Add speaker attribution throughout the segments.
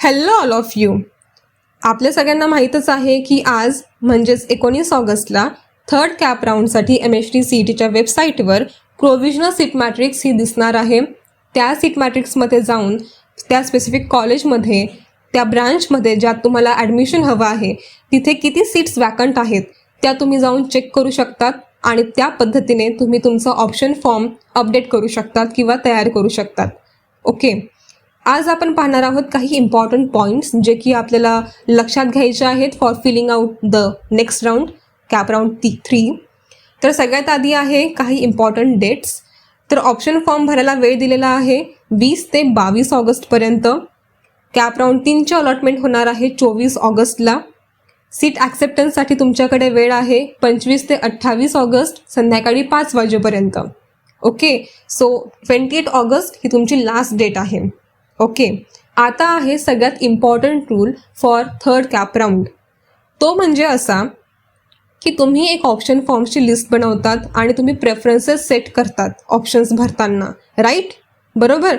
Speaker 1: Hello all of you. आपल्या सगळ्यांना माहीतच आहे की आज म्हणजेच 19 ऑगस्टला थर्ड कॅप राऊंडसाठी MHT CETच्या वेबसाईटवर प्रोव्हिजनल सीट मॅट्रिक्स ही दिसणार आहे. त्या सीट मॅट्रिक्समध्ये जाऊन त्या स्पेसिफिक कॉलेजमध्ये त्या ब्रांचमध्ये ज्यात तुम्हाला ॲडमिशन हवं आहे तिथे किती सीट्स वॅकंट आहेत त्या तुम्ही जाऊन चेक करू शकतात आणि त्या पद्धतीने तुम्ही तुमचा ऑप्शन फॉर्म अपडेट करू शकतात किंवा तयार करू शकतात. ओके, आज आपण पाहणार आहोत काही इम्पॉर्टंट पॉईंट्स जे की आपल्याला लक्षात घ्यायचे आहेत for filling out the next round cap round 3. तर सगळ्यात आधी आहे काही इम्पॉर्टंट डेट्स. तर ऑप्शन फॉर्म भरायला वेळ दिलेला आहे 20 ते 22 ऑगस्टपर्यंत. कॅप राऊंड 3ची अलॉटमेंट होणार आहे 24 ऑगस्टला. सीट ॲक्सेप्टन्ससाठी तुमच्याकडे वेळ आहे 25 ते 28 ऑगस्ट संध्याकाळी 5 वाजेपर्यंत. ओके, सो 28 ऑगस्ट ही तुमची लास्ट डेट आहे. ओके, आता आहे सगळ्यात important rule for third cap round. तो म्हणजे असा की तुम्ही एक ऑप्शन फॉर्मची लिस्ट बनवतात आणि तुम्ही प्रेफरन्सेस सेट करतात ऑप्शन्स भरताना, राईट? बरोबर.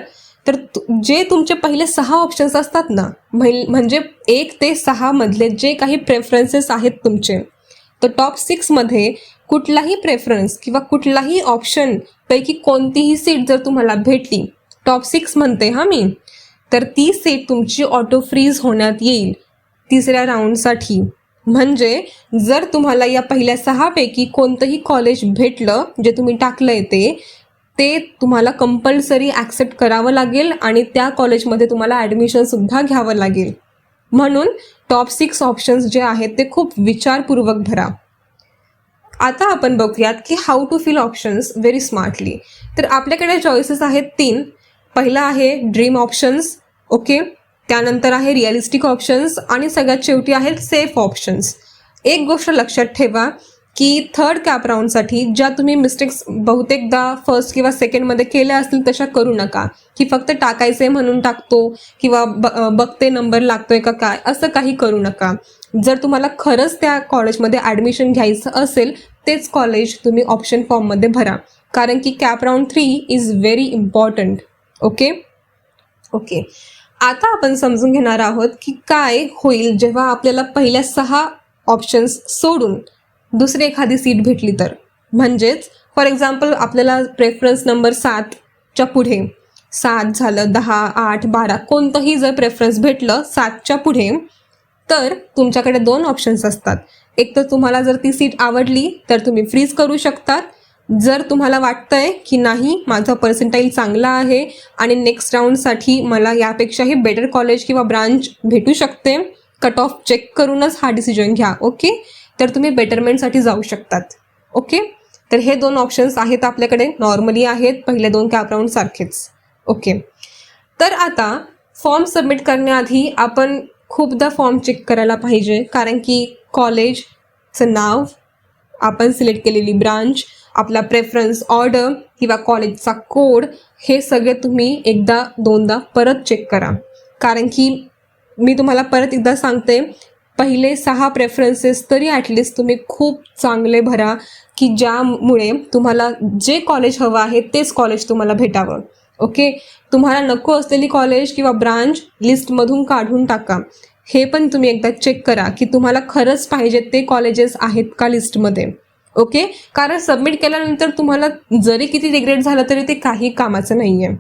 Speaker 1: तर जे तुमचे पहिले 6 ऑप्शन्स असतात ना, म्हणजे 1 ते 6 मधले जे काही प्रेफरन्सेस आहेत तुमचे, तर टॉप 6 मध्ये कुठलाही प्रेफरन्स किंवा कुठलाही ऑप्शन पैकी कोणतीही सीट जर तुम्हाला भेटली, टॉप 6 म्हणते मी, तर ती सीट तुमची ऑटो फ्रीज होण्यात येईल तिसऱ्या राऊंडसाठी. म्हणजे जर तुम्हाला या पहिल्या 6 पैकी कोणतंही कॉलेज भेटलं जे तुम्ही टाकलं आहे ते तुम्हाला कंपल्सरी ॲक्सेप्ट करावं लागेल आणि त्या कॉलेजमध्ये तुम्हाला ॲडमिशनसुद्धा घ्यावं लागेल. म्हणून टॉप 6 ऑप्शन्स जे आहेत ते खूप विचारपूर्वक भरा. आता आपण बघूयात की how to fill options very smartly. तर आपल्याकडे चॉईसेस आहेत 3. पहिला आहे ड्रीम ऑप्शन्स, ओके, त्यानंतर आहे रिअलिस्टिक ऑप्शन्स आणि सगळ्यात शेवटी आहेत सेफ ऑप्शन्स. एक गोष्ट लक्षात ठेवा की थर्ड कॅप राऊंडसाठी ज्या तुम्ही मिस्टेक्स बहुतेकदा फर्स्ट किंवा सेकंडमध्ये केल्या असतील तशा करू नका की फक्त टाकायचे म्हणून टाकतो किंवा बघते नंबर लागतोय का काय, असं काही करू नका. जर तुम्हाला खरंच त्या कॉलेजमध्ये ॲडमिशन घ्यायचं असेल तेच कॉलेज तुम्ही ऑप्शन फॉर्ममध्ये भरा, कारण की cap round 3 is very important. Okay, आता आपण समजून घेणार आहोत की काय होईल जेव्हा आपल्याला पहिल्या 6 ऑप्शन्स सोडून दुसरी एखादी सीट भेटली तर. म्हणजेच फॉर एक्झाम्पल आपल्याला प्रेफरन्स नंबर 7च्या पुढे 7 झालं, 10, 8, 12 कोणतंही जर प्रेफरन्स भेटलं 7च्या पुढे, तर तुमच्याकडे 2 ऑप्शन्स असतात. एक तर तुम्हाला जर ती सीट आवडली तर तुम्ही फ्रीज करू शकतात. जर तुम्हाला वाटतंय की नाही माझा पर्सेंटाईल चांगला आहे आणि नेक्स्ट राऊंडसाठी मला यापेक्षाही बेटर कॉलेज किंवा ब्रांच भेटू शकते, कट ऑफ चेक करूनच हा डिसिजन घ्या. ओके, तर तुम्ही बेटरमेंटसाठी जाऊ शकतात. ओके, तर हे 2 ऑप्शन्स आहेत आपल्याकडे, नॉर्मली आहेत पहिल्या 2 कॅप राऊंड सारखेच. ओके, तर आता फॉर्म सबमिट करण्याआधी आपण खूपदा फॉर्म चेक करायला पाहिजे, कारण की कॉलेजचं नाव, आपण सिलेक्ट केलेली ब्रांच, आपला प्रेफरन्स ऑर्डर किंवा कॉलेजचा कोड, हे सगळे तुम्ही 1-2दा परत चेक करा. कारण की मी तुम्हाला परत एकदा सांगते, पहिले 6 प्रेफरन्सेस तरी ॲटलिस्ट तुम्ही खूप चांगले भरा की ज्यामुळे तुम्हाला जे कॉलेज हवं आहे तेच कॉलेज तुम्हाला भेटावं. ओके, तुम्हाला नको असलेली कॉलेज किंवा ब्रांच लिस्टमधून काढून टाका. हे पण तुम्ही एकदा चेक करा की तुम्हाला खरंच पाहिजे ते कॉलेजेस आहेत का लिस्टमध्ये. ओके, कारण सबमिट केल्यानंतर तुम्हाला जरी किती रिग्रेट झालं तरी ते काही कामाचं नाही आहे.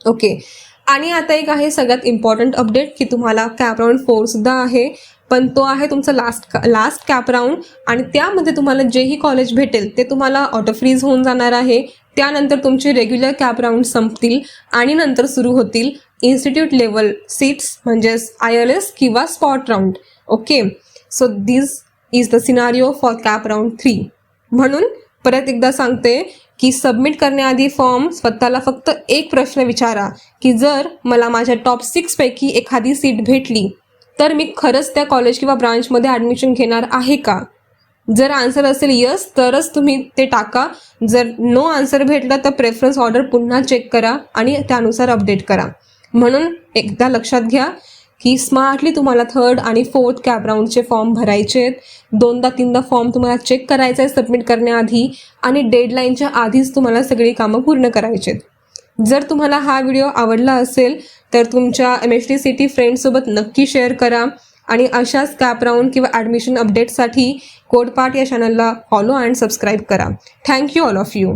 Speaker 1: ओके, आणि आता एक आहे सगळ्यात इम्पॉर्टंट अपडेट की तुम्हाला कॅप राऊंड 4सुद्धा आहे, पण तो आहे तुमचा लास्ट कॅप राऊंड आणि त्यामध्ये तुम्हाला जेही कॉलेज भेटेल ते तुम्हाला ऑटो फ्रीज होऊन जाणार आहे. त्यानंतर तुमचे रेग्युलर कॅप राऊंड संपतील आणि नंतर सुरू होतील इन्स्टिट्यूट लेवल सीट्स, म्हणजेच ILS किंवा spot round. Okay, so this is the scenario for cap round 3. म्हणून परत एकदा सांगते की सबमिट करण्याआधी फॉर्म स्वतःला फक्त एक प्रश्न विचारा की जर मला माझ्या टॉप 6 पैकी एखादी सीट भेटली तर मी खरंच त्या कॉलेज किंवा ब्रांचमध्ये ॲडमिशन घेणार आहे का. जर आन्सर असेल यस तरच तुम्ही ते टाका. जर नो आन्सर भेटलं तर प्रेफरन्स ऑर्डर पुन्हा चेक करा आणि त्यानुसार अपडेट करा. म्हणून एकदा लक्षात घ्या की स्मार्टली तुम्हाला थर्ड आणि फोर्थ कॅप राऊंडचे फॉर्म भरायचे आहेत. 2-3दा फॉर्म तुम्हाला चेक करायचा आहे सबमिट करण्याआधी आणि डेडलाईनच्या आधीच तुम्हाला सगळी कामं पूर्ण करायची आहेत. जर तुम्हाला हा व्हिडिओ आवडला असेल तर तुमच्या MHT CT फ्रेंड्ससोबत नक्की शेअर करा आणि अशाच कॅप राऊंड किंवा ॲडमिशन अपडेटसाठी कोडपाठ या चॅनलला फॉलो अँड सबस्क्राईब करा. Thank you all of you.